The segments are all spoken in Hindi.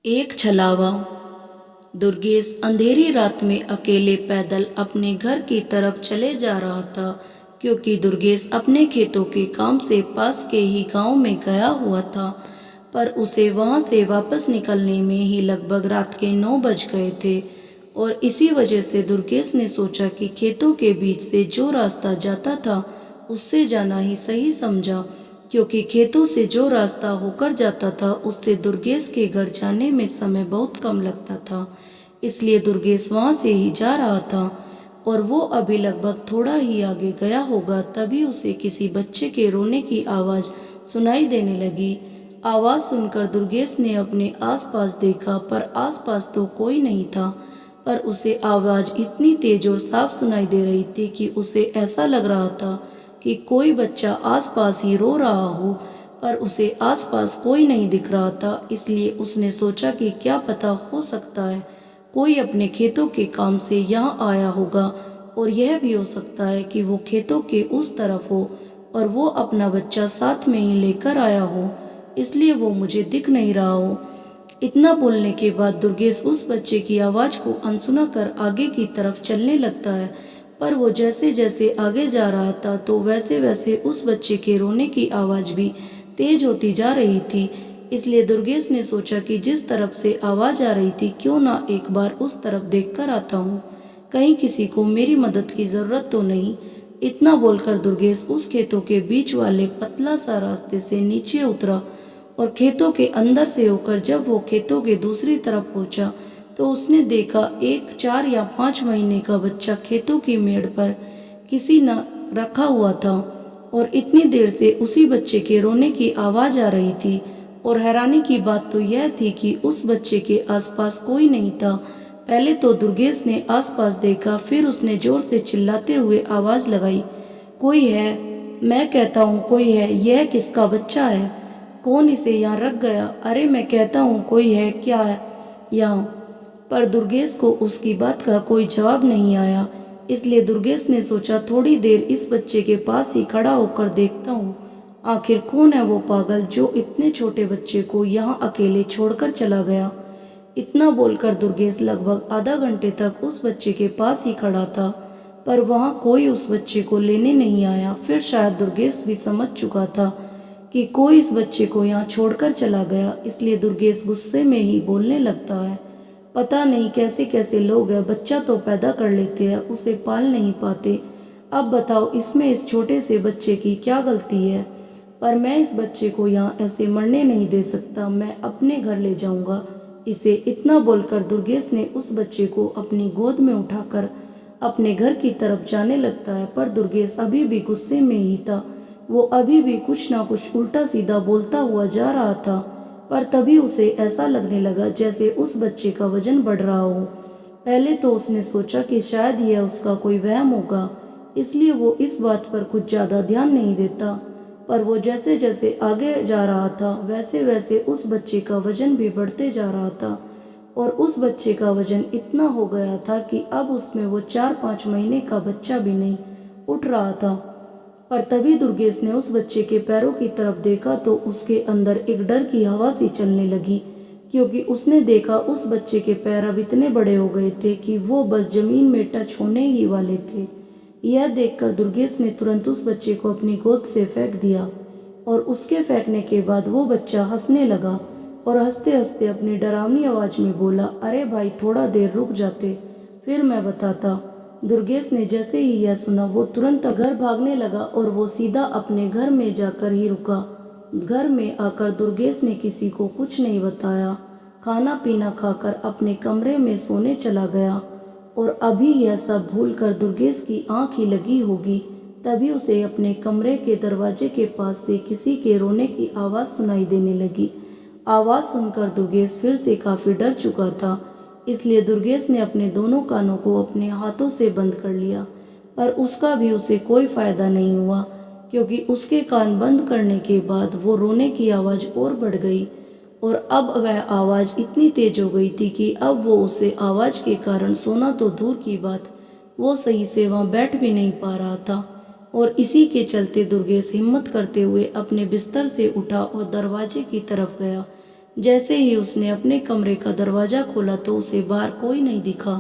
एक छलावा। दुर्गेश अंधेरी रात में अकेले पैदल अपने घर की तरफ चले जा रहा था, क्योंकि दुर्गेश अपने खेतों के काम से पास के ही गांव में गया हुआ था। पर उसे वहां से वापस निकलने में ही लगभग रात के 9 बज गए थे, और इसी वजह से दुर्गेश ने सोचा कि खेतों के बीच से जो रास्ता जाता था उससे जाना ही सही समझा, क्योंकि खेतों से जो रास्ता होकर जाता था उससे दुर्गेश के घर जाने में समय बहुत कम लगता था। इसलिए दुर्गेश वहां से ही जा रहा था, और वो अभी लगभग थोड़ा ही आगे गया होगा तभी उसे किसी बच्चे के रोने की आवाज़ सुनाई देने लगी। आवाज़ सुनकर दुर्गेश ने अपने आसपास देखा, पर आसपास तो कोई नहीं था। पर उसे आवाज़ इतनी तेज और साफ सुनाई दे रही थी कि उसे ऐसा लग रहा था कि कोई बच्चा आसपास ही रो रहा हो, पर उसे आसपास कोई नहीं दिख रहा था। इसलिए उसने सोचा कि क्या पता, हो सकता है कोई अपने खेतों के काम से यहाँ आया होगा, और यह भी हो सकता है कि वो खेतों के उस तरफ हो और वो अपना बच्चा साथ में ही लेकर आया हो, इसलिए वो मुझे दिख नहीं रहा हो। इतना बोलने के बाद दुर्गेश उस बच्चे की आवाज़ को अनसुना कर आगे की तरफ चलने लगता है। पर वो जैसे जैसे आगे जा रहा था तो वैसे वैसे उस बच्चे के रोने की आवाज़ भी तेज होती जा रही थी। इसलिए दुर्गेश ने सोचा कि जिस तरफ से आवाज़ आ रही थी क्यों ना एक बार उस तरफ देखकर आता हूँ, कहीं किसी को मेरी मदद की ज़रूरत तो नहीं। इतना बोलकर दुर्गेश उस खेतों के बीच वाले पतला सा रास्ते से नीचे उतरा, और खेतों के अंदर से होकर जब वो खेतों के दूसरी तरफ पहुंचा तो उसने देखा एक 4 या 5 महीने का बच्चा खेतों की मेड़ पर किसी न रखा हुआ था, और इतनी देर से उसी बच्चे के रोने की आवाज़ आ रही थी। और हैरानी की बात तो यह थी कि उस बच्चे के आसपास कोई नहीं था। पहले तो दुर्गेश ने आसपास देखा, फिर उसने जोर से चिल्लाते हुए आवाज़ लगाई, कोई है, मैं कहता हूँ कोई है, यह किसका बच्चा है? कौन इसे यहाँ रख गया? अरे मैं कहता हूँ कोई है क्या है यहाँ? पर दुर्गेश को उसकी बात का कोई जवाब नहीं आया। इसलिए दुर्गेश ने सोचा थोड़ी देर इस बच्चे के पास ही खड़ा होकर देखता हूँ, आखिर कौन है वो पागल जो इतने छोटे बच्चे को यहाँ अकेले छोड़कर चला गया। इतना बोलकर दुर्गेश लगभग आधा घंटे तक उस बच्चे के पास ही खड़ा था, पर वहाँ कोई उस बच्चे को लेने नहीं आया। फिर शायद दुर्गेश भी समझ चुका था कि कोई इस बच्चे को यहाँ छोड़कर चला गया, इसलिए दुर्गेश गुस्से में ही बोलने लगता है, पता नहीं कैसे कैसे लोग हैं, बच्चा तो पैदा कर लेते हैं, उसे पाल नहीं पाते। अब बताओ इसमें इस छोटे से बच्चे की क्या गलती है? पर मैं इस बच्चे को यहाँ ऐसे मरने नहीं दे सकता, मैं अपने घर ले जाऊँगा इसे। इतना बोलकर दुर्गेश ने उस बच्चे को अपनी गोद में उठाकर अपने घर की तरफ जाने लगता है। पर दुर्गेश अभी भी गुस्से में ही था, वो अभी भी कुछ ना कुछ उल्टा सीधा बोलता हुआ जा रहा था। पर तभी उसे ऐसा लगने लगा जैसे उस बच्चे का वजन बढ़ रहा हो। पहले तो उसने सोचा कि शायद यह उसका कोई वहम होगा, इसलिए वो इस बात पर कुछ ज़्यादा ध्यान नहीं देता। पर वो जैसे जैसे आगे जा रहा था वैसे वैसे उस बच्चे का वजन भी बढ़ते जा रहा था, और उस बच्चे का वजन इतना हो गया था कि अब उसमें वो 4-5 महीने का बच्चा भी नहीं उठ रहा था। पर तभी दुर्गेश ने उस बच्चे के पैरों की तरफ देखा तो उसके अंदर एक डर की हवा सी चलने लगी, क्योंकि उसने देखा उस बच्चे के पैर अब इतने बड़े हो गए थे कि वो बस जमीन में टच होने ही वाले थे। यह देखकर दुर्गेश ने तुरंत उस बच्चे को अपनी गोद से फेंक दिया, और उसके फेंकने के बाद वो बच्चा हंसने लगा, और हंसते हंसते अपनी डरावनी आवाज़ में बोला, अरे भाई थोड़ा देर रुक जाते, फिर मैं बताता। दुर्गेश ने जैसे ही यह सुना वो तुरंत घर भागने लगा, और वो सीधा अपने घर में जाकर ही रुका। घर में आकर दुर्गेश ने किसी को कुछ नहीं बताया, खाना पीना खाकर अपने कमरे में सोने चला गया। और अभी यह सब भूलकर दुर्गेश की आंख ही लगी होगी, तभी उसे अपने कमरे के दरवाजे के पास से किसी के रोने की आवाज़ सुनाई देने लगी। आवाज़ सुनकर दुर्गेश फिर से काफ़ी डर चुका था, इसलिए दुर्गेश ने अपने दोनों कानों को अपने हाथों से बंद कर लिया। पर उसका भी उसे कोई फ़ायदा नहीं हुआ, क्योंकि उसके कान बंद करने के बाद वो रोने की आवाज़ और बढ़ गई, और अब वह आवाज़ इतनी तेज हो गई थी कि अब वो उसे आवाज़ के कारण सोना तो दूर की बात, वो सही से वहाँ बैठ भी नहीं पा रहा था। और इसी के चलते दुर्गेश हिम्मत करते हुए अपने बिस्तर से उठा और दरवाजे की तरफ गया। जैसे ही उसने अपने कमरे का दरवाज़ा खोला तो उसे बाहर कोई नहीं दिखा,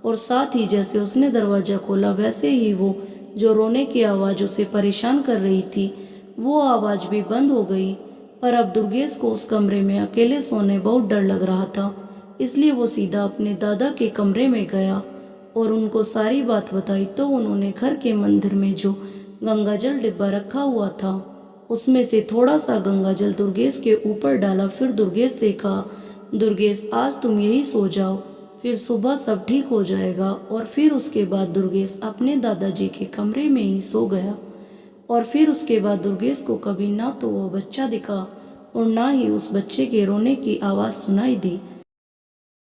और साथ ही जैसे उसने दरवाज़ा खोला वैसे ही वो जो रोने की आवाज़ उसे परेशान कर रही थी वो आवाज़ भी बंद हो गई। पर अब दुर्गेश को उस कमरे में अकेले सोने बहुत डर लग रहा था, इसलिए वो सीधा अपने दादा के कमरे में गया और उनको सारी बात बताई। तो उन्होंने घर के मंदिर में जो गंगाजल डिब्बा रखा हुआ था उसमें से थोड़ा सा गंगाजल दुर्गेश के ऊपर डाला। फिर दुर्गेश से कहा, दुर्गेश आज तुम यही सो जाओ, फिर सुबह सब ठीक हो जाएगा। और फिर उसके बाद दुर्गेश अपने दादाजी के कमरे में ही सो गया। और फिर उसके बाद दुर्गेश को कभी ना तो वो बच्चा दिखा और ना ही उस बच्चे के रोने की आवाज़ सुनाई दी।